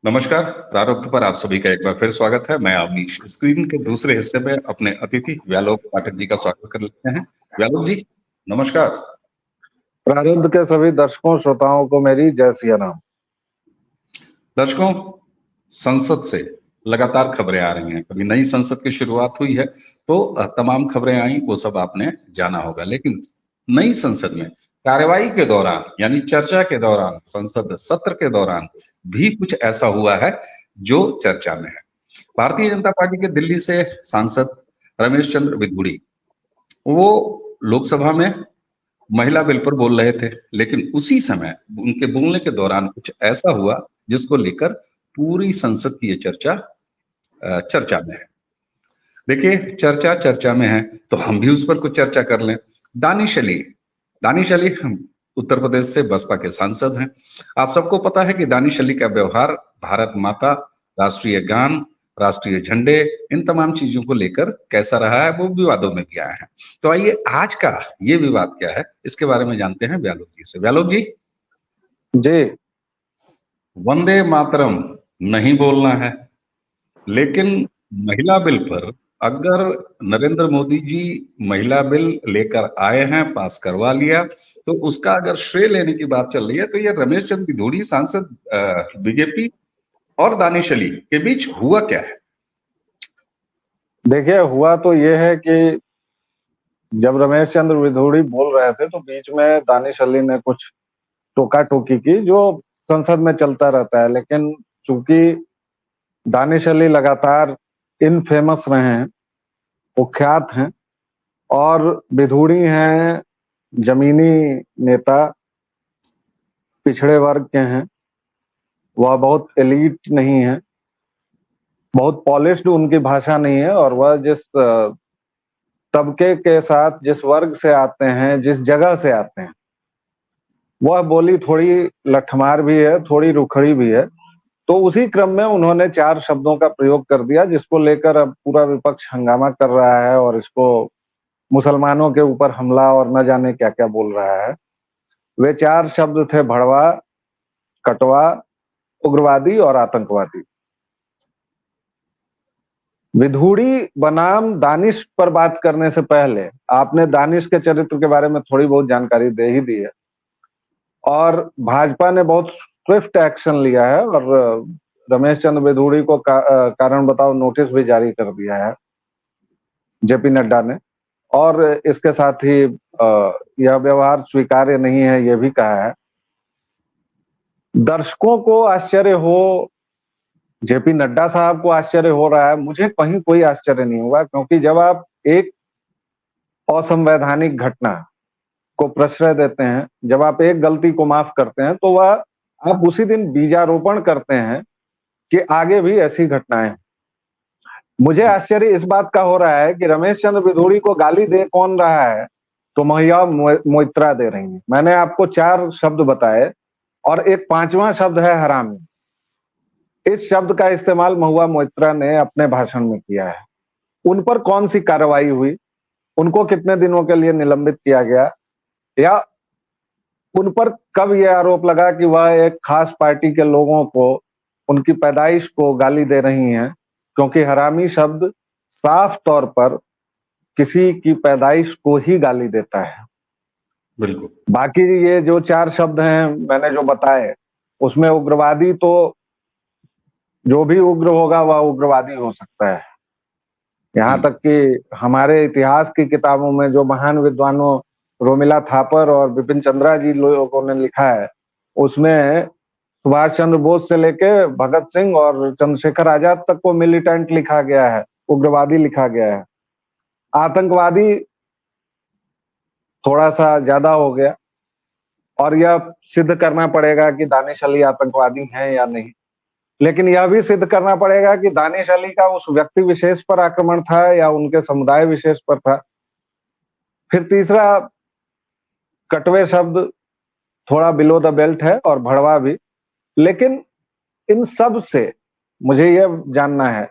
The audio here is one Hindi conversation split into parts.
नमस्कार। प्रारब्ध पर आप सभी का एक बार फिर स्वागत है। मैं अवनीश स्क्रीन के दूसरे हिस्से में अपने अतिथि व्यालोक पाठक जी का स्वागत कर लेते हैं। व्यालोक जी, नमस्कार। प्रारब्ध के सभी दर्शकों श्रोताओं को मेरी जय सिया राम। दर्शकों, संसद से लगातार खबरें आ रही हैं। कभी नई संसद की शुरुआत हुई है तो तमाम खबरें आई, वो सब आपने जाना होगा। लेकिन नई संसद में कार्यवाही के दौरान यानी चर्चा के दौरान, संसद सत्र के दौरान भी कुछ ऐसा हुआ है जो चर्चा में है। भारतीय जनता पार्टी के दिल्ली से सांसद रमेश चंद्र बिधूड़ी, वो लोकसभा में महिला बिल पर बोल रहे थे, लेकिन उसी समय उनके बोलने के दौरान कुछ ऐसा हुआ जिसको लेकर पूरी संसद की ये चर्चा में है। देखिए, चर्चा चर्चा में है तो हम भी उस पर कुछ चर्चा कर लें। दानिश अली दानिश अली हम उत्तर प्रदेश से बसपा के सांसद हैं। आप सबको पता है कि दानिश अली का व्यवहार भारत माता, राष्ट्रीय गान, राष्ट्रीय झंडे, इन तमाम चीजों को लेकर कैसा रहा है, वो विवादों में भी आया है। तो आइए, आज का ये विवाद क्या है, इसके बारे में जानते हैं व्यालोक जी से। व्यालोक जी, जी, वंदे मातरम नहीं बोलना है, लेकिन महिला बिल पर अगर नरेंद्र मोदी जी महिला बिल लेकर आए हैं, पास करवा लिया, तो उसका अगर श्रेय लेने की बात चल रही है तो ये रमेश चंद्र बिधूड़ी सांसद बीजेपी और दानिश अली के बीच हुआ क्या है? देखिए हुआ तो ये है कि जब रमेश चंद्र बिधूड़ी बोल रहे थे तो बीच में दानिश अली ने कुछ टोका टोकी की, जो संसद में चलता रहता है। लेकिन चूंकि दानिश अली लगातार इनफेमस रहे हैं, कुख्यात हैं, और बिधूड़ी हैं जमीनी नेता, पिछड़े वर्ग के हैं, वह बहुत एलीट नहीं है, बहुत पॉलिश्ड उनकी भाषा नहीं है, और वह जिस तबके के साथ, जिस वर्ग से आते हैं, जिस जगह से आते हैं, वह बोली थोड़ी लठमार भी है, थोड़ी रुखड़ी भी है। तो उसी क्रम में उन्होंने 4 शब्दों का प्रयोग कर दिया, जिसको लेकर अब पूरा विपक्ष हंगामा कर रहा है और इसको मुसलमानों के ऊपर हमला और न जाने क्या क्या बोल रहा है। वे 4 शब्द थे: भड़वा, कटवा, उग्रवादी और आतंकवादी। विधूड़ी बनाम दानिश पर बात करने से पहले आपने दानिश के चरित्र के बारे में थोड़ी बहुत जानकारी दे ही दी है, और भाजपा ने बहुत स्विफ्ट एक्शन लिया है और रमेश चंद्र बिधूड़ी को कारण बताओ नोटिस भी जारी कर दिया है जेपी नड्डा ने, और इसके साथ ही यह व्यवहार स्वीकार्य नहीं है, यह भी कहा है। दर्शकों को आश्चर्य हो, जेपी नड्डा साहब को आश्चर्य हो रहा है, मुझे कहीं कोई आश्चर्य नहीं हुआ, क्योंकि जब आप एक असंवैधानिक घटना को प्रश्रय देते हैं, जब आप एक गलती को माफ करते हैं, तो वह आप उसी दिन बीजारोपण करते हैं कि आगे भी ऐसी घटनाएं। मुझे आश्चर्य इस बात का हो रहा है कि रमेश चंद्र बिधूड़ी को गाली दे कौन रहा है, तो महिला मोइत्रा दे रही है। मैंने आपको 4 शब्द बताए और एक 5वां शब्द है हरामी। इस शब्द का इस्तेमाल महुआ मोइत्रा ने अपने भाषण में किया है। उन पर कौन सी कार्रवाई हुई, उनको कितने दिनों के लिए निलंबित किया गया, या उन पर कब यह आरोप लगा कि वह एक खास पार्टी के लोगों को, उनकी पैदाइश को गाली दे रही हैं, क्योंकि हरामी शब्द साफ तौर पर किसी की पैदाइश को ही गाली देता है। बिल्कुल। बाकी ये जो 4 शब्द हैं मैंने जो बताए, उसमें उग्रवादी तो जो भी उग्र होगा वह उग्रवादी हो सकता है। यहाँ तक कि हमारे इतिहास की किताबों में जो महान विद्वानों रोमिला थापर और विपिन चंद्रा जी लोगों ने लिखा है, उसमें सुभाष चंद्र बोस से लेके भगत सिंह और चंद्रशेखर आजाद तक को मिलिटेंट लिखा गया है, उग्रवादी लिखा गया है। आतंकवादी थोड़ा सा ज्यादा हो गया, और यह सिद्ध करना पड़ेगा कि दानिश अली आतंकवादी हैं या नहीं। लेकिन यह भी सिद्ध करना पड़ेगा कि दानिश अली का उस व्यक्ति विशेष पर आक्रमण था या उनके समुदाय विशेष पर था। फिर तीसरा कटवे शब्द थोड़ा बिलो द बेल्ट है, और भड़वा भी। लेकिन इन सब से मुझे यह जानना है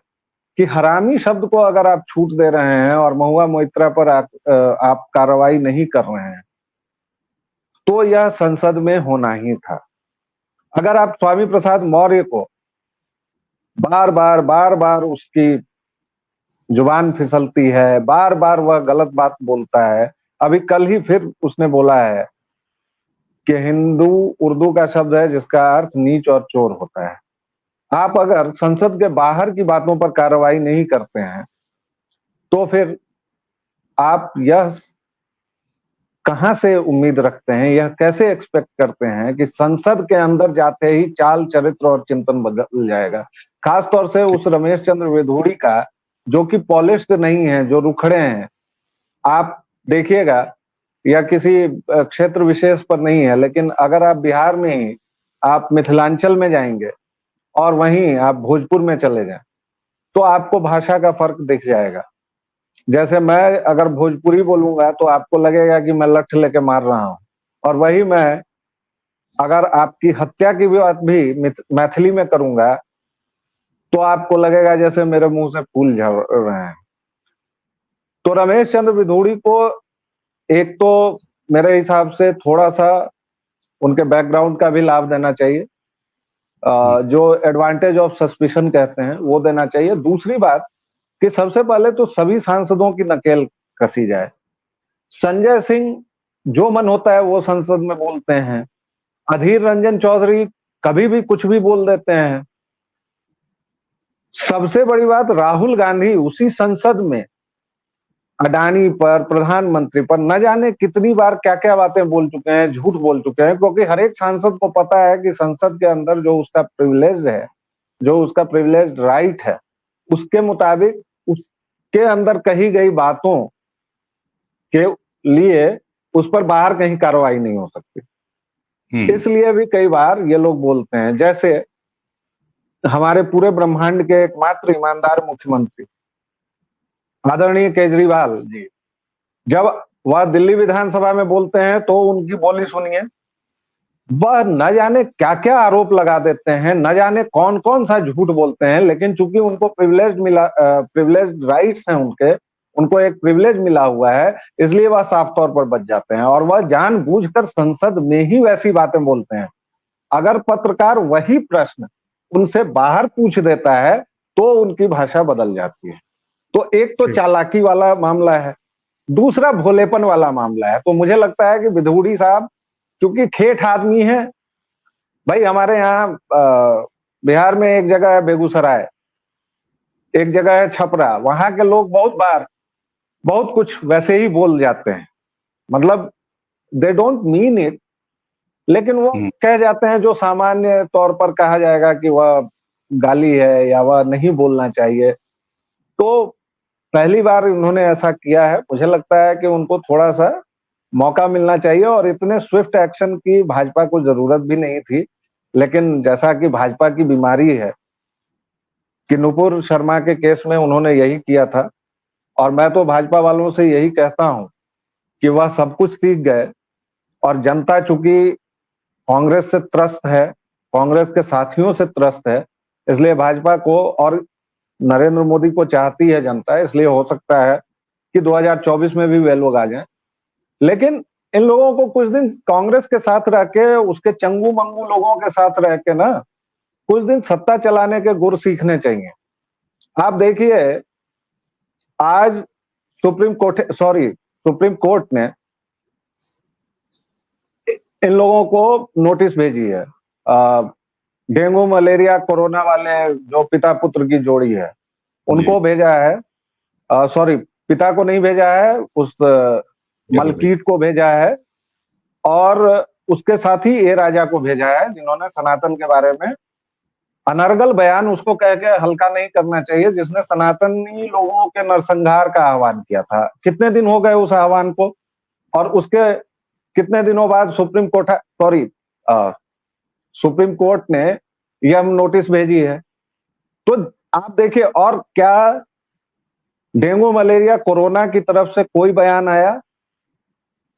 कि हरामी शब्द को अगर आप छूट दे रहे हैं और महुआ मोइत्रा पर आप कार्रवाई नहीं कर रहे हैं, तो यह संसद में होना ही था। अगर आप स्वामी प्रसाद मौर्य को बार बार उसकी जुबान फिसलती है, बार बार वह गलत बात बोलता है। अभी कल ही फिर उसने बोला है कि हिंदू उर्दू का शब्द है जिसका अर्थ नीच और चोर होता है। आप अगर संसद के बाहर की बातों पर कार्रवाई नहीं करते हैं तो फिर आप यह कहां से उम्मीद रखते हैं, यह कैसे एक्सपेक्ट करते हैं कि संसद के अंदर जाते ही चाल चरित्र और चिंतन बदल जाएगा। खासतौर से उस रमेश चंद्र विधूड़ी का, जो कि पॉलिश्ड नहीं है, जो रुखड़े हैं। आप देखिएगा, या किसी क्षेत्र विशेष पर नहीं है, लेकिन अगर आप बिहार में ही, आप मिथिलांचल में जाएंगे और वहीं आप भोजपुर में चले जाएं तो आपको भाषा का फर्क दिख जाएगा। जैसे मैं अगर भोजपुरी बोलूंगा तो आपको लगेगा कि मैं लठ लेके मार रहा हूं, और वही मैं अगर आपकी हत्या की बात भी मैथिली में करूंगा तो आपको लगेगा जैसे मेरे मुंह से फूल झड़ रहे हैं। तो रमेश चंद्र विधूड़ी को एक तो मेरे हिसाब से थोड़ा सा उनके बैकग्राउंड का भी लाभ देना चाहिए, जो एडवांटेज ऑफ सस्पिशन कहते हैं वो देना चाहिए। दूसरी बात कि सबसे पहले तो सभी सांसदों की नकेल कसी जाए। संजय सिंह जो मन होता है वो संसद में बोलते हैं, अधीर रंजन चौधरी कभी भी कुछ भी बोल देते हैं। सबसे बड़ी बात, राहुल गांधी उसी संसद में अडानी पर, प्रधानमंत्री पर न जाने कितनी बार क्या क्या बातें बोल चुके हैं, झूठ बोल चुके हैं, क्योंकि हर एक सांसद को पता है कि संसद के अंदर जो उसका प्रिविलेज है, जो उसका प्रिविलेज राइट है, उसके मुताबिक उसके अंदर कही गई बातों के लिए उस पर बाहर कहीं कार्रवाई नहीं हो सकती। इसलिए भी कई बार ये लोग बोलते हैं। जैसे हमारे पूरे ब्रह्मांड के एकमात्र ईमानदार मुख्यमंत्री आदरणीय केजरीवाल जी, जब वह दिल्ली विधानसभा में बोलते हैं तो उनकी बोली सुनिए, वह न जाने क्या क्या आरोप लगा देते हैं, न जाने कौन कौन सा झूठ बोलते हैं, लेकिन चूंकि उनको प्रिविलेज्ड राइट्स हैं, उनको एक प्रिविलेज मिला हुआ है, इसलिए वह साफ तौर पर बच जाते हैं और वह जानबूझकर संसद में ही वैसी बातें बोलते हैं। अगर पत्रकार वही प्रश्न उनसे बाहर पूछ देता है तो उनकी भाषा बदल जाती है। तो एक तो चालाकी वाला मामला है, दूसरा भोलेपन वाला मामला है। तो मुझे लगता है कि विधूड़ी साहब चूंकि ठेठ आदमी है, भाई हमारे यहाँ बिहार में एक जगह है बेगूसराय, एक जगह है छपरा, वहां के लोग बहुत बार बहुत कुछ वैसे ही बोल जाते हैं, मतलब दे डोंट मीन इट, लेकिन वो कह जाते हैं जो सामान्य तौर पर कहा जाएगा कि वह गाली है या वह नहीं बोलना चाहिए। तो पहली बार उन्होंने ऐसा किया है, मुझे लगता है कि उनको थोड़ा सा मौका मिलना चाहिए, और इतने स्विफ्ट एक्शन की भाजपा को जरूरत भी नहीं थी। लेकिन जैसा कि भाजपा की बीमारी है कि नुपुर शर्मा के केस में उन्होंने यही किया था, और मैं तो भाजपा वालों से यही कहता हूं कि वह सब कुछ सीख गए, और जनता चूंकि कांग्रेस से त्रस्त है, कांग्रेस के साथियों से त्रस्त है, इसलिए भाजपा को और नरेंद्र मोदी को चाहती है जनता, इसलिए हो सकता है कि 2024 में भी वे लोग आ जाएं। लेकिन इन लोगों को कुछ दिन कांग्रेस के साथ रह के, उसके चंगू मंगू लोगों के साथ रह के ना कुछ दिन सत्ता चलाने के गुर सीखने चाहिए। आप देखिए, आज सुप्रीम कोर्ट ने इन लोगों को नोटिस भेजी है, डेंगू मलेरिया कोरोना वाले जो पिता पुत्र की जोड़ी है उनको भेजा है, पिता को नहीं भेजा है, उस मलकीत को भेजा है, और उसके साथ ही ए राजा को भेजा है, जिन्होंने सनातन के बारे में अनर्गल बयान, उसको कह के हल्का नहीं करना चाहिए, जिसने सनातनी लोगों के नरसंहार का आह्वान किया था। कितने दिन हो गए उस आह्वान को, और उसके कितने दिनों बाद सुप्रीम कोर्ट ने यह नोटिस भेजी है। तो आप देखिए, और क्या डेंगू मलेरिया कोरोना की तरफ से कोई बयान आया?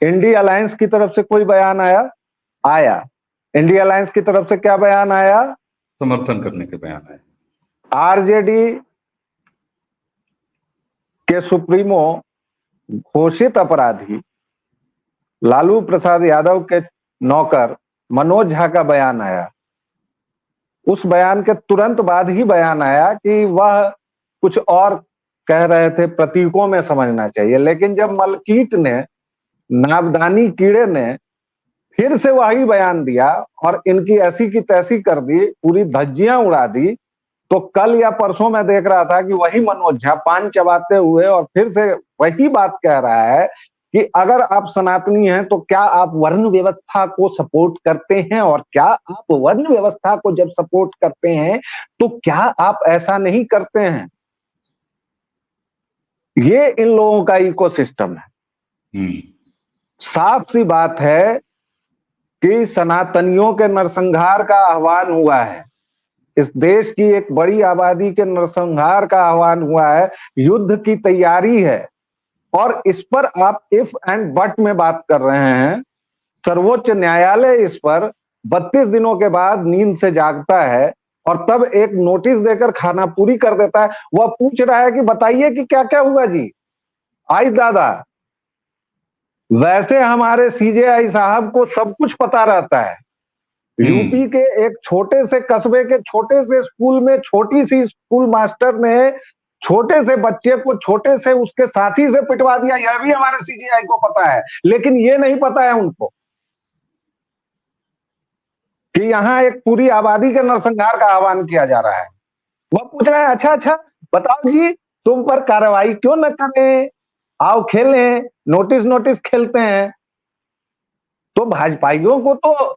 इंडिया अलायंस की तरफ से कोई बयान आया? इंडिया अलायंस की तरफ से क्या बयान आया? समर्थन करने के बयान आए। आरजेडी के सुप्रीमो घोषित अपराधी लालू प्रसाद यादव के नौकर मनोज झा का बयान आया। उस बयान के तुरंत बाद ही बयान आया कि वह कुछ और कह रहे थे, प्रतीकों में समझना चाहिए। लेकिन जब मलकीत ने, नाबदानी कीड़े ने फिर से वही बयान दिया और इनकी ऐसी की तैसी कर दी, पूरी धज्जियां उड़ा दी, तो कल या परसों मैं देख रहा था कि वही मनोज झा पान चबाते हुए और फिर से वही बात कह रहा है कि अगर आप सनातनी हैं तो क्या आप वर्ण व्यवस्था को सपोर्ट करते हैं, और क्या आप वर्ण व्यवस्था को जब सपोर्ट करते हैं तो क्या आप ऐसा नहीं करते हैं। ये इन लोगों का इकोसिस्टम है। साफ सी बात है कि सनातनियों के नरसंहार का आह्वान हुआ है, इस देश की एक बड़ी आबादी के नरसंहार का आह्वान हुआ है, युद्ध की तैयारी है, और इस पर आप इफ एंड बट में बात कर रहे हैं। सर्वोच्च न्यायालय इस पर 32 दिनों के बाद नींद से जागता है और तब एक नोटिस देकर खाना पूरी कर देता है। वह पूछ रहा है कि बताइए कि क्या क्या हुआ जी। आई दादा, वैसे हमारे सीजेआई साहब को सब कुछ पता रहता है। यूपी के एक छोटे से कस्बे के छोटे से स्कूल में छोटी सी स्कूल मास्टर ने छोटे से बच्चे को छोटे से उसके साथी से पिटवा दिया, यह भी हमारे सीजीआई को पता है। लेकिन ये नहीं पता है उनको कि यहां एक पूरी आबादी के नरसंहार का आह्वान किया जा रहा है। वह पूछ रहा है अच्छा अच्छा बताओ जी, तुम पर कार्रवाई क्यों न करें, आओ खेलें, नोटिस नोटिस खेलते हैं। तो भाजपाइयों को तो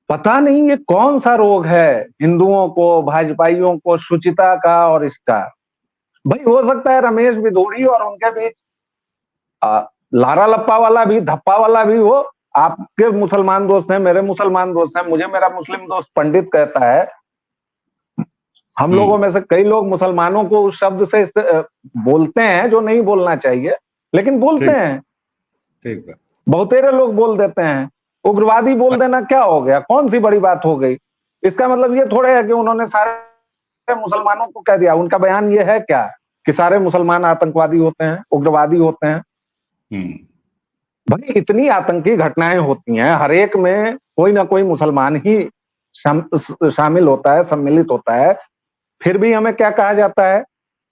पता नहीं ये कौन सा रोग है, हिंदुओं को, भाजपाइयों को, शुचिता का और इसका। भाई हो सकता है रमेश बिधूड़ी और उनके बीच लारा लप्पा वाला भी, धप्पा वाला भी हो। आपके मुसलमान दोस्त हैं, मेरे मुसलमान दोस्त हैं, मुझे मेरा मुस्लिम दोस्त पंडित कहता है। हम लोगों में से कई लोग मुसलमानों को उस शब्द से बोलते हैं जो नहीं बोलना चाहिए, लेकिन बोलते हैं। ठीक है। बहुतेरे लोग बोल देते हैं। उग्रवादी बोल देना क्या हो गया, कौन सी बड़ी बात हो गई। इसका मतलब ये थोड़े है कि उन्होंने सारे मुसलमानों को कह दिया। उनका बयान ये है क्या कि सारे मुसलमान आतंकवादी होते हैं, उग्रवादी होते हैं। भाई इतनी आतंकी घटनाएं होती हैं, हर एक में कोई ना कोई मुसलमान ही शामिल होता है, सम्मिलित होता है। फिर भी हमें क्या कहा जाता है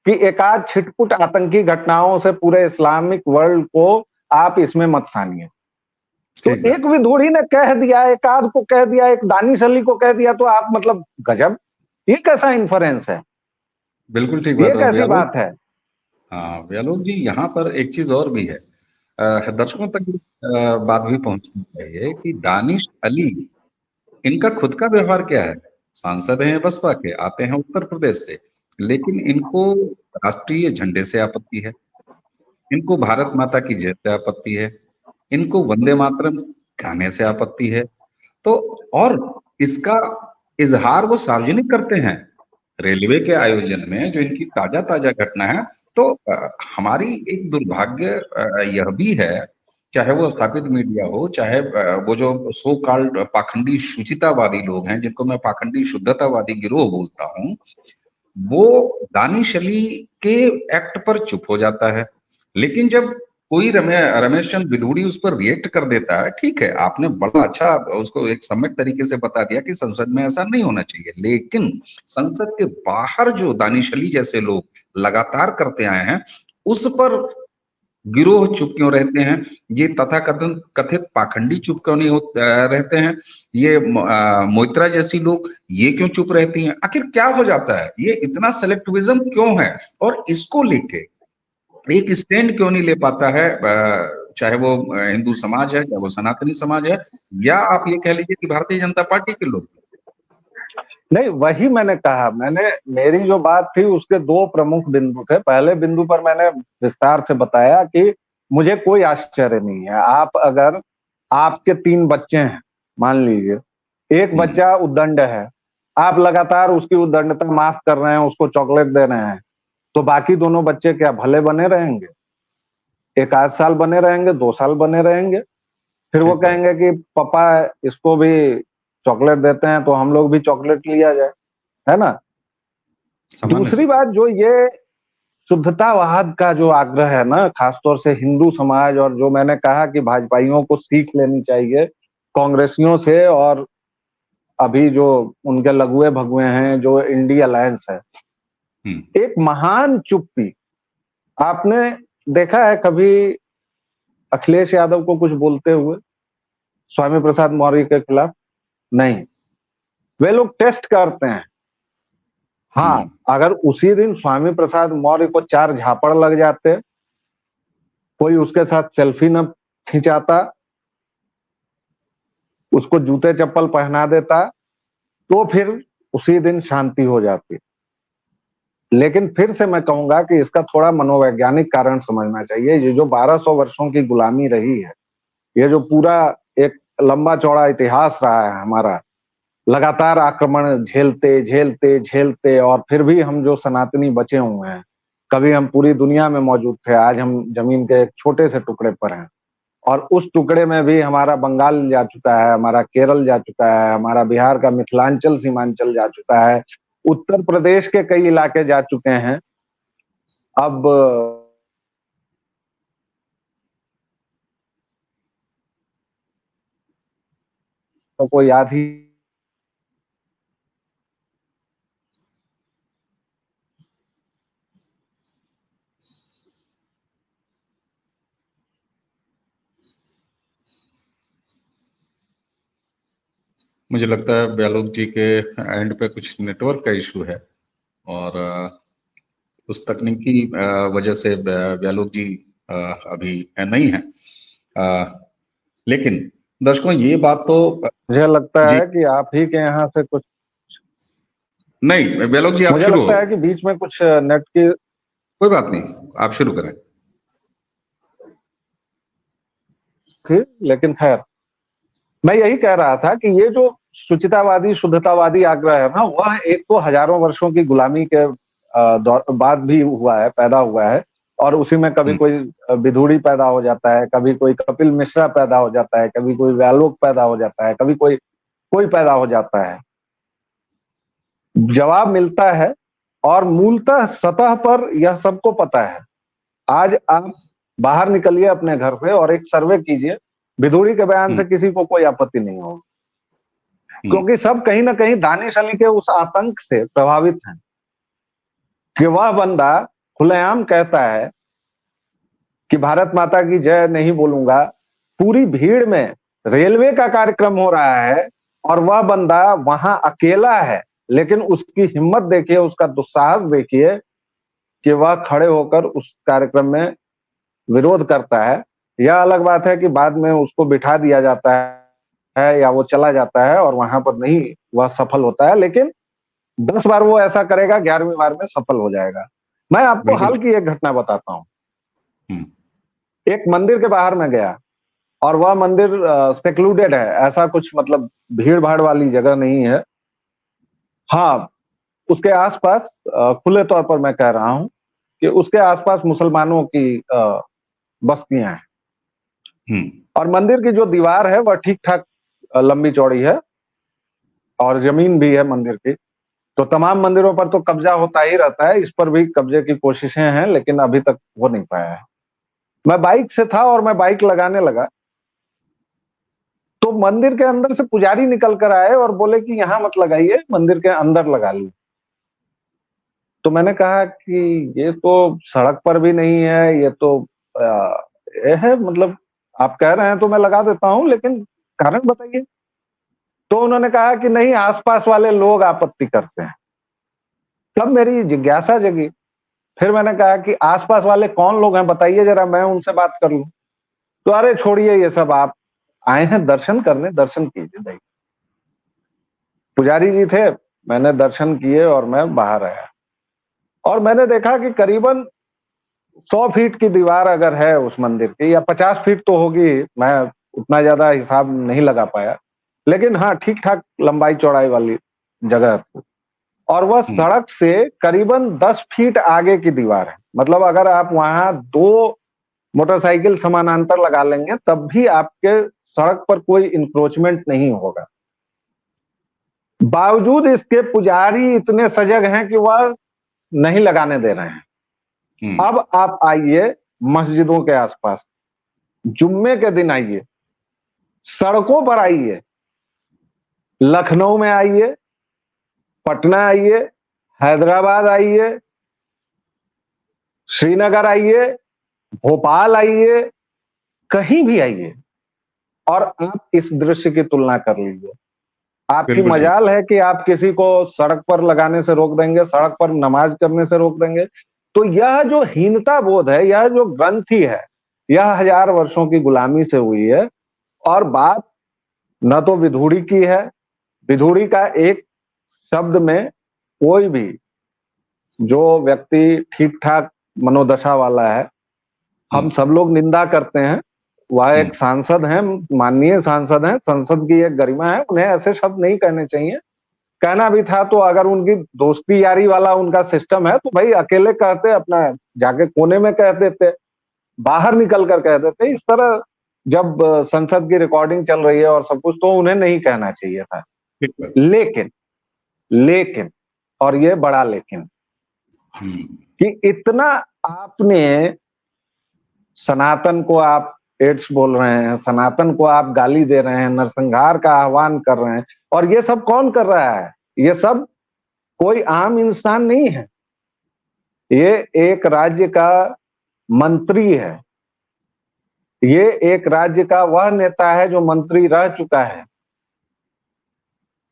कि एकाध छिटपुट आतंकी घटनाओं से पूरे इस्लामिक वर्ल्ड को आप इसमें मत सानिए। तो एक विधूड़ी ने कह दिया, एक आध को कह दिया, एक दानिश अली को कह दिया, तो आप मतलब गजब, ये कैसा इन्फ्लुएंस है। बिल्कुल ठीक ये कैसी बात है। हाँ व्यालोक जी, यहाँ पर एक चीज और भी है, दर्शकों तक बात भी पहुंचनी चाहिए कि दानिश अली, इनका खुद का व्यवहार क्या है। सांसद हैं बसपा के, आते हैं उत्तर प्रदेश से, लेकिन इनको राष्ट्रीय झंडे से आपत्ति है, इनको भारत माता की जय से आपत्ति है, इनको वंदे मातरम गाने से आपत्ति है। तो और इसका इजहार वो सार्वजनिक करते हैं रेलवे के आयोजन में, जो इनकी ताजा ताजा घटना है। तो हमारी एक दुर्भाग्य यह भी है, चाहे वो स्थापित मीडिया हो, चाहे वो जो सो कॉल्ड पाखंडी शुचितावादी लोग हैं, जिनको मैं पाखंडी शुद्धतावादी गिरोह बोलता हूं, वो दानिश अली के एक्ट पर चुप हो जाता है। लेकिन जब कोई रमेश चंद्र बिधूड़ी उस पर रिएक्ट कर देता है, ठीक है, आपने बड़ा अच्छा उसको एक सम्यक तरीके से बता दिया कि संसद में ऐसा नहीं होना चाहिए, लेकिन संसद के बाहर जो दानिश अली जैसे लोग लगातार करते आए हैं, उस पर गिरोह चुप क्यों रहते हैं। ये तथाकथित कथित पाखंडी चुप क्यों नहीं रहते हैं। ये मोइत्रा जैसी लोग ये क्यों चुप रहती हैं। आखिर क्या हो जाता है, ये इतना सेलेक्टिविज्म क्यों है, और इसको लेके एक स्टैंड क्यों नहीं ले पाता है, चाहे वो हिंदू समाज है, चाहे वो सनातनी समाज है, या आप ये कह लीजिए कि भारतीय जनता पार्टी के लोग। नहीं, वही मैंने कहा, मेरी जो बात थी उसके दो प्रमुख बिंदु थे। पहले बिंदु पर मैंने विस्तार से बताया कि मुझे कोई आश्चर्य नहीं है। आप अगर, आपके 3 बच्चे हैं मान लीजिए, एक बच्चा उद्दंड है, आप लगातार उसकी उद्दंडता माफ कर रहे हैं, उसको चॉकलेट दे रहे हैं, तो बाकी दोनों बच्चे क्या भले बने रहेंगे? 1 आध साल बने रहेंगे, 2 साल बने रहेंगे, फिर वो कहेंगे कि पापा इसको भी चॉकलेट देते हैं तो हम लोग भी चॉकलेट लिया जाए, है ना। दूसरी बात, जो ये शुद्धतावाद का जो आग्रह है ना, खासतौर से हिंदू समाज, और जो मैंने कहा कि भाजपाइयों को सीख लेनी चाहिए कांग्रेसियों से और अभी जो उनके लघुए भगुए हैं, जो इंडी अलायंस है, एक महान चुप्पी। आपने देखा है कभी अखिलेश यादव को कुछ बोलते हुए स्वामी प्रसाद मौर्य के खिलाफ? नहीं, वे लोग टेस्ट करते हैं। हाँ, अगर उसी दिन स्वामी प्रसाद मौर्य को 4 झापड़ लग जाते, कोई उसके साथ सेल्फी न खिंचाता, उसको जूते चप्पल पहना देता, तो फिर उसी दिन शांति हो जाती। लेकिन फिर से मैं कहूंगा कि इसका थोड़ा मनोवैज्ञानिक कारण समझना चाहिए। ये जो 1200 वर्षों की गुलामी रही है, ये जो पूरा एक लंबा चौड़ा इतिहास रहा है हमारा, लगातार आक्रमण झेलते झेलते झेलते, और फिर भी हम जो सनातनी बचे हुए हैं, कभी हम पूरी दुनिया में मौजूद थे, आज हम जमीन के एक छोटे से टुकड़े पर हैं। और उस टुकड़े में भी हमारा बंगाल जा चुका है, हमारा केरल जा चुका है, हमारा बिहार का मिथिलांचल सीमांचल जा चुका है, उत्तर प्रदेश के कई इलाके जा चुके हैं। अब तो कोई याद ही मुझे लगता है ब्यालोक जी के एंड पे कुछ नेटवर्क का इशू है, और उस तकनीकी वजह से ब्यालोक जी अभी नहीं है। लेकिन दर्शकों, ये बात तो मुझे लगता जी है कि आप ही के यहाँ से कुछ, नहीं, ब्यालोक जी आप मुझे शुरू लगता हो, है कि बीच में कुछ नेट की, कोई बात नहीं, आप शुरू करें। थी, लेकिन खैर, मैं यही कह रहा था कि ये जो शुचितावादी शुद्धतावादी आग्रह है ना, वह एक तो हजारों वर्षों की गुलामी के बाद भी हुआ है, पैदा हुआ है। और उसी में कभी कोई विधुड़ी पैदा हो जाता है, कभी कोई कपिल मिश्रा पैदा हो जाता है, कभी कोई व्यालोक पैदा हो जाता है, कभी कोई कोई पैदा हो जाता है। जवाब मिलता है, और मूलतः सतह पर यह सबको पता है। आज आप बाहर निकलिए अपने घर से और एक सर्वे कीजिए, विधुड़ी के बयान से किसी को कोई आपत्ति नहीं होगी, क्योंकि सब कहीं ना कहीं दानिश अली के उस आतंक से प्रभावित हैं कि वह बंदा खुलेआम कहता है कि भारत माता की जय नहीं बोलूंगा, पूरी भीड़ में रेलवे का कार्यक्रम हो रहा है और वह बंदा वहां अकेला है, लेकिन उसकी हिम्मत देखिए, उसका दुस्साहस देखिए कि वह खड़े होकर उस कार्यक्रम में विरोध करता है। यह अलग बात है कि बाद में उसको बिठा दिया जाता है या वो चला जाता है और वहां पर नहीं वह सफल होता है, लेकिन 10 बार वो ऐसा करेगा, 11वीं बार में सफल हो जाएगा। मैं आपको हाल की एक घटना बताता हूँ। एक मंदिर के बाहर में गया, और वह मंदिर सेक्लूडेड है, ऐसा कुछ मतलब भीड़ भाड़ वाली जगह नहीं है। हाँ, उसके आसपास खुले तौर पर मैं कह रहा हूं कि उसके आसपास मुसलमानों की बस्तियां हैं, और मंदिर की जो दीवार है वह ठीक ठाक लंबी चौड़ी है, और जमीन भी है मंदिर की। तो तमाम मंदिरों पर तो कब्जा होता ही रहता है, इस पर भी कब्जे की कोशिशें हैं, लेकिन अभी तक हो नहीं पाया है। मैं बाइक से था और मैं बाइक लगाने लगा, तो मंदिर के अंदर से पुजारी निकल कर आए और बोले कि यहां मत लगाइए, मंदिर के अंदर लगा लीजिए। तो मैंने कहा कि ये तो सड़क पर भी नहीं है, ये तो ये है, मतलब आप कह रहे हैं तो मैं लगा देता हूं, लेकिन कारण बताइए। तो उन्होंने कहा कि नहीं, आसपास वाले लोग आपत्ति करते हैं। तब मेरी जिज्ञासा जगी। फिर मैंने कहा कि आसपास वाले कौन लोग हैं, बताइए जरा, मैं उनसे बात कर लूं। तो अरे छोड़िए ये सब, आप आए हैं दर्शन करने, दर्शन कीजिए भाई। पुजारी जी थे, मैंने दर्शन किए और मैं बाहर आया, और मैंने देखा कि करीबन 100 फीट की दीवार अगर है उस मंदिर की, या 50 फीट तो होगी, मैं उतना ज्यादा हिसाब नहीं लगा पाया, लेकिन हाँ ठीक ठाक लंबाई चौड़ाई वाली जगह थी। और वह सड़क से करीबन 10 फीट आगे की दीवार है। मतलब अगर आप वहां 2 मोटरसाइकिल समानांतर लगा लेंगे तब भी आपके सड़क पर कोई इंक्रोचमेंट नहीं होगा। बावजूद इसके पुजारी इतने सजग हैं कि वह नहीं लगाने दे रहे हैं। अब आप आइए मस्जिदों के आसपास, जुम्मे के दिन आइए, सड़कों पर आइए, लखनऊ में आइए, पटना आइए, हैदराबाद आइए, श्रीनगर आइए, भोपाल आइए, कहीं भी आइए और आप इस दृश्य की तुलना कर लीजिए। आपकी बिल्कुल ठीक। मजाल है कि आप किसी को सड़क पर लगाने से रोक देंगे, सड़क पर नमाज करने से रोक देंगे। तो यह जो हीनता बोध है, यह जो ग्रंथि है, यह 1000 वर्षों की गुलामी से हुई है। और बात न तो विधुड़ी की है, विधुड़ी का एक शब्द में कोई भी जो व्यक्ति ठीक ठाक मनोदशा वाला है, हम सब लोग निंदा करते हैं। वह एक सांसद हैं, माननीय सांसद हैं, संसद की एक गरिमा है, उन्हें ऐसे शब्द नहीं कहने चाहिए। कहना भी था तो अगर उनकी दोस्ती यारी वाला उनका सिस्टम है तो भाई अकेले कहते, अपना जाके कोने में कह देते, बाहर निकल कर कह देते। इस तरह जब संसद की रिकॉर्डिंग चल रही है और सब कुछ, तो उन्हें नहीं कहना चाहिए था। लेकिन लेकिन और ये बड़ा लेकिन, कि इतना आपने सनातन को आप एड्स बोल रहे हैं, सनातन को आप गाली दे रहे हैं, नरसंहार का आह्वान कर रहे हैं, और ये सब कौन कर रहा है? ये सब कोई आम इंसान नहीं है, ये एक राज्य का मंत्री है, ये एक राज्य का वह नेता है जो मंत्री रह चुका है,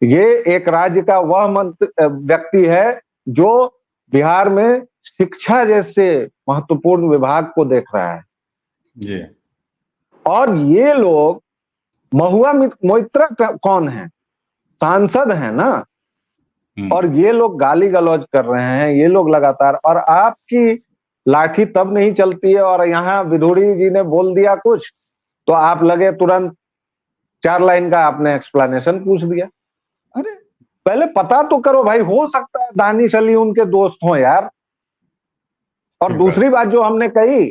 ये एक राज्य का वह व्यक्ति है जो बिहार में शिक्षा जैसे महत्वपूर्ण विभाग को देख रहा है जी। और ये लोग, महुआ मोइत्रा कौन है? सांसद है ना। और ये लोग गाली गलौज कर रहे हैं, ये लोग लगातार, और आपकी लाठी तब नहीं चलती है। और यहाँ विधुड़ी जी ने बोल दिया कुछ तो आप लगे तुरंत 4 लाइन का आपने एक्सप्लेनेशन पूछ दिया। अरे पहले पता तो करो भाई, हो सकता है दानिश अली उनके दोस्त हों यार। और दूसरी बात जो हमने कही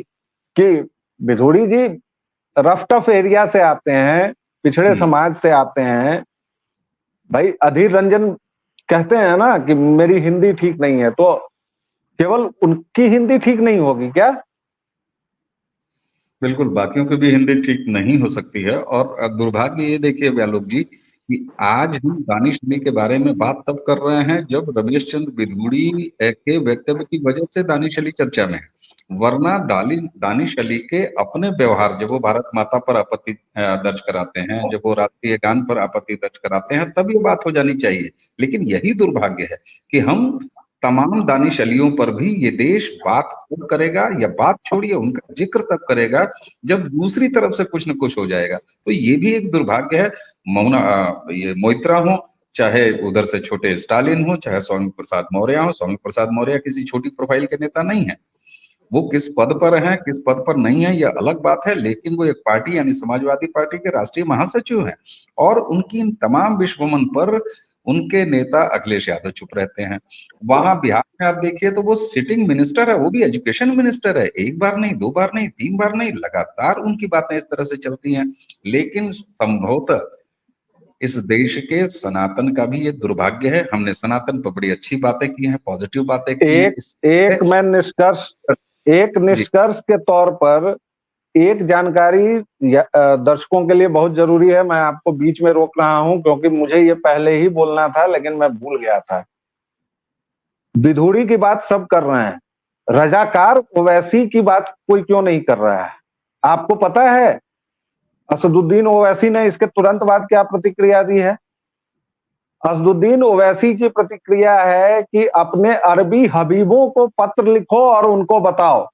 कि विधुड़ी जी रफ टफ एरिया से आते हैं, पिछड़े समाज से आते हैं। भाई अधीर रंजन कहते हैं ना कि मेरी हिंदी ठीक नहीं है, तो केवल उनकी हिंदी ठीक नहीं होगी क्या? बिल्कुल, बाकियों की भी हिंदी ठीक नहीं हो सकती है। और दुर्भाग्य ये देखिए व्यालोक जी कि आज हम दानिश अली के बारे में बात तब कर रहे हैं जब रमेश चंद्र बिधूड़ी के वक्तव्य की वजह से दानिश अली चर्चा में है। वरना दानिश अली के अपने व्यवहार, जब वो भारत माता पर आपत्ति दर्ज कराते हैं, जब वो राष्ट्रीय गान पर आपत्ति दर्ज कराते हैं, तब ये बात हो जानी चाहिए। लेकिन यही दुर्भाग्य है कि हम तमाम दानिश अलियों पर भी ये देश बात तब करेगा, या बात छोड़िए उनका जिक्र तब करेगा जब दूसरी तरफ से कुछ न कुछ हो जाएगा। तो ये भी एक दुर्भाग्य है। ये मोइत्रा हो, चाहे उधर से छोटे स्टालिन हो, चाहे स्वामी प्रसाद मौर्य हो। स्वामी प्रसाद मौर्य किसी छोटी प्रोफाइल के नेता नहीं है। वो किस पद पर हैं, किस पद पर नहीं है, यह अलग बात है, लेकिन वो एक पार्टी यानी समाजवादी पार्टी के राष्ट्रीय महासचिव हैं। और उनकी इन तमाम विश्वमन पर उनके नेता अखिलेश यादव चुप रहते हैं। वहां बिहार में आप देखिए तो वो सिटिंग मिनिस्टर है, वो भी एजुकेशन मिनिस्टर है। एक बार नहीं, 2 बार नहीं, 3 बार नहीं, लगातार उनकी बातें इस तरह से चलती हैं। लेकिन संभवतः इस देश के सनातन का भी ये दुर्भाग्य है। हमने सनातन पर बड़ी अच्छी बातें की हैं, पॉजिटिव बातें की हैं। एक निष्कर्ष के तौर पर एक जानकारी दर्शकों के लिए बहुत जरूरी है। मैं आपको बीच में रोक रहा हूं क्योंकि मुझे ये पहले ही बोलना था, लेकिन मैं भूल गया था। विधुड़ी की बात सब कर रहे हैं, रजाकार ओवैसी की बात कोई क्यों नहीं कर रहा है? आपको पता है असदुद्दीन ओवैसी ने इसके तुरंत बाद क्या प्रतिक्रिया दी है? असदुद्दीन ओवैसी की प्रतिक्रिया है कि अपने अरबी हबीबों को पत्र लिखो और उनको बताओ,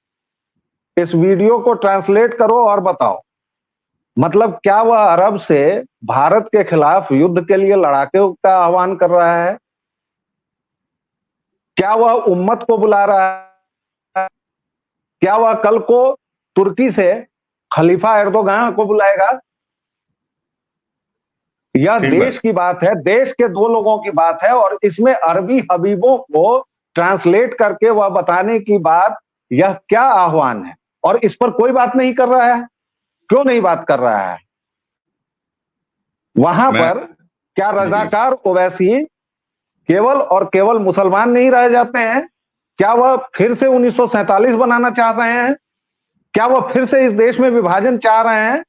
इस वीडियो को ट्रांसलेट करो और बताओ। मतलब क्या वह अरब से भारत के खिलाफ युद्ध के लिए लड़ाके का आह्वान कर रहा है? क्या वह उम्मत को बुला रहा है? क्या वह कल को तुर्की से खलीफा एर्दोगान को बुलाएगा? यह देश की बात है, देश के 2 लोगों की बात है, और इसमें अरबी हबीबों को ट्रांसलेट करके वह बताने की बात, यह क्या आह्वान है? और इस पर कोई बात नहीं कर रहा है। क्यों नहीं बात कर रहा है? वहां पर क्या रजाकार ओवैसी केवल और केवल मुसलमान नहीं रह जाते हैं? क्या वह फिर से 1947 बनाना चाह रहे हैं? क्या वह फिर से इस देश में विभाजन चाह रहे हैं?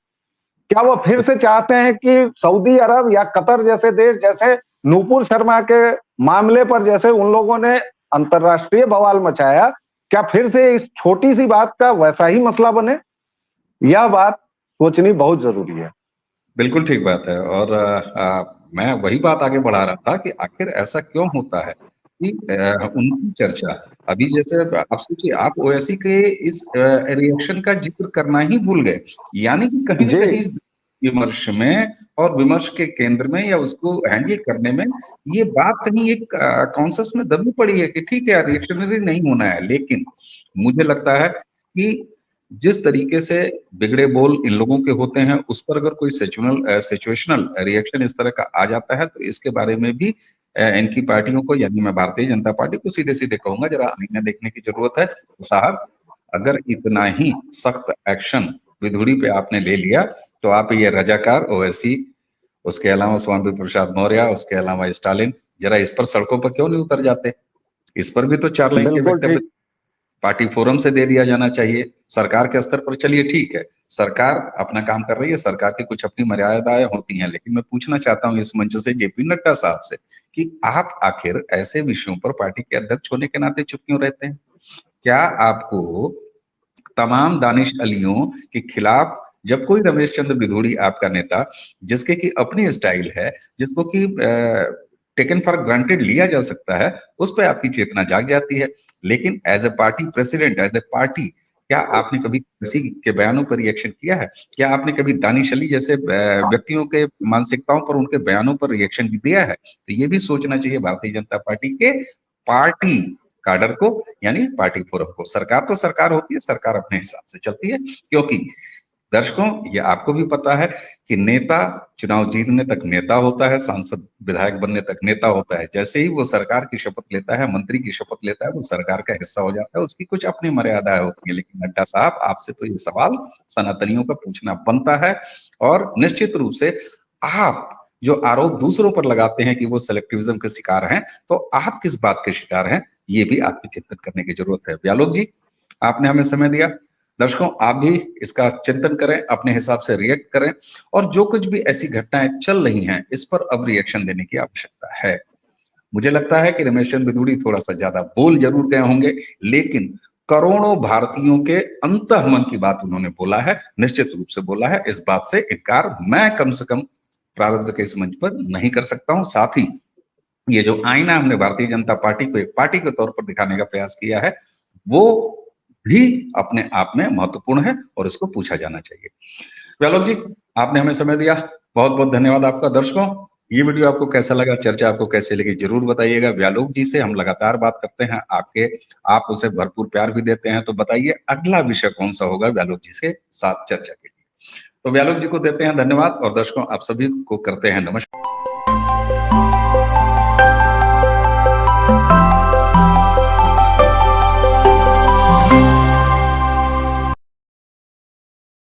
क्या वो फिर से चाहते हैं कि सऊदी अरब या कतर जैसे देश, जैसे नूपुर शर्मा के मामले पर जैसे उन लोगों ने अंतरराष्ट्रीय बवाल मचाया, क्या फिर से इस छोटी सी बात का वैसा ही मसला बने? यह बात सोचनी बहुत जरूरी है। बिल्कुल ठीक बात है। और मैं वही बात आगे बढ़ा रहा था कि आखिर ऐसा क्यों होता है कि उनकी चर्चा अभी, जैसे आप सोचिए, आप ओवैसी के इस रिएक्शन का जिक्र करना ही भूल गए, यानी कि कहीं न जी कहीं इस विमर्श में और विमर्श के केंद्र में या उसको हैंडल करने में ये बात कहीं एक कॉन्शस में दबी पड़ी है कि ठीक है यार, रिएक्शनरी नहीं होना है। लेकिन मुझे लगता है कि जिस तरीके से बिगड़े बोल इन लोगों के होते हैं, उस पर अगर कोई सिचुएशनल रिएक्शन इस तरह का आ जाता है, तो इसके बारे में भी इनकी पार्टियों को, यानी मैं भारतीय जनता पार्टी को सीधे-सीधे कहूँगा, जरा आईना देखने की ज़रूरत है। साहब, अगर इतना ही सख्त एक्शन विधुड़ी पे आपने ले लिया, तो आप ये रजाकार, ओवैसी, उसके अलावा स्वामी प्रसाद मौर्य, उसके अलावा स्टालिन, जरा इस पर सड़कों पर क्यों नहीं उतर जाते? इस पर भी तो 4 लाइन के बिल्कुल वक्तव्य ठीक। पार्टी फोरम से दे दिया जाना चाहिए। सरकार के स्तर पर चलिए ठीक है, सरकार अपना काम कर रही है, सरकार की कुछ अपनी मर्यादाएँ होती हैं, लेकिन मैं पूछना चाहता हूँ इस मंच से जेपी नड्डा साहब से कि आप आखिर ऐसे विषयों पर पार्टी के अध्यक्ष होने के नाते चुप क्यों रहते हैं? क्या आपको तमाम दानिश अलियों के खिलाफ, जब कोई रमेश चंद्र बिधूड़ी आपका नेता, जिसके की अपनी स्टाइल है, जिसको कि टेकन फॉर ग्रांटेड लिया जा सकता है, उस पे आपकी चेतना जाग जाती है। लेकिन as a party president, as a party, क्या आपने कभी किसी के बयानों पर रिएक्शन किया है? क्या आपने कभी दानिश अली जैसे व्यक्तियों के मानसिकताओं पर, उनके बयानों पर रिएक्शन दिया है? तो ये भी सोचना चाहिए भारतीय जनता पार्टी के पार्टी काडर को, यानी पार्टी फोरम को। सरकार तो सरकार होती है, सरकार अपने हिसाब से चलती है, क्योंकि दर्शकों, ये आपको भी पता है कि नेता चुनाव जीतने तक नेता होता है, सांसद विधायक बनने तक नेता होता है। जैसे ही वो सरकार की शपथ लेता है, मंत्री की शपथ लेता है, वो सरकार का हिस्सा हो जाता है, उसकी कुछ अपनी मर्यादाएं होती है। लेकिन नड्डा साहब, आपसे तो ये सवाल सनातनियों का पूछना बनता है। और निश्चित रूप से आप जो आरोप दूसरों पर लगाते हैं कि वो सेलेक्टिविज्म के शिकार हैं, तो आप किस बात के शिकार हैं, ये भी आपको चिंतन करने की जरूरत है। व्यालोक जी, आपने हमें समय दिया। दर्शकों, आप भी इसका चिंतन करें, अपने हिसाब से रिएक्ट करें, और जो कुछ भी ऐसी घटनाएं चल रही हैं, इस पर अब रिएक्शन देने की आवश्यकता है। मुझे लगता है कि रमेश चंद्र बिधूड़ी थोड़ा सा ज्यादा बोल जरूर गए होंगे, लेकिन करोड़ों भारतीयों के अंतःमन की बात उन्होंने बोला है, निश्चित रूप से बोला है। इस बात से इनकार मैं कम से कम प्रारब्ध के इस मंच पर नहीं कर सकता हूं। साथ ही ये जो आईना हमने भारतीय जनता पार्टी को एक पार्टी के तौर पर दिखाने का प्रयास किया है, वो भी अपने आप में महत्वपूर्ण है और इसको पूछा जाना चाहिए। व्यालोक जी, आपने हमें समय दिया, बहुत बहुत धन्यवाद आपका। दर्शकों, ये वीडियो आपको कैसा लगा, चर्चा आपको कैसे लगी, जरूर बताइएगा। व्यालोक जी से हम लगातार बात करते हैं, आप उसे भरपूर प्यार भी देते हैं, तो बताइए अगला विषय कौन सा होगा व्यालोक जी के साथ चर्चा के लिए। तो व्यालोक जी को देते हैं धन्यवाद, और दर्शकों आप सभी को करते हैं नमस्कार।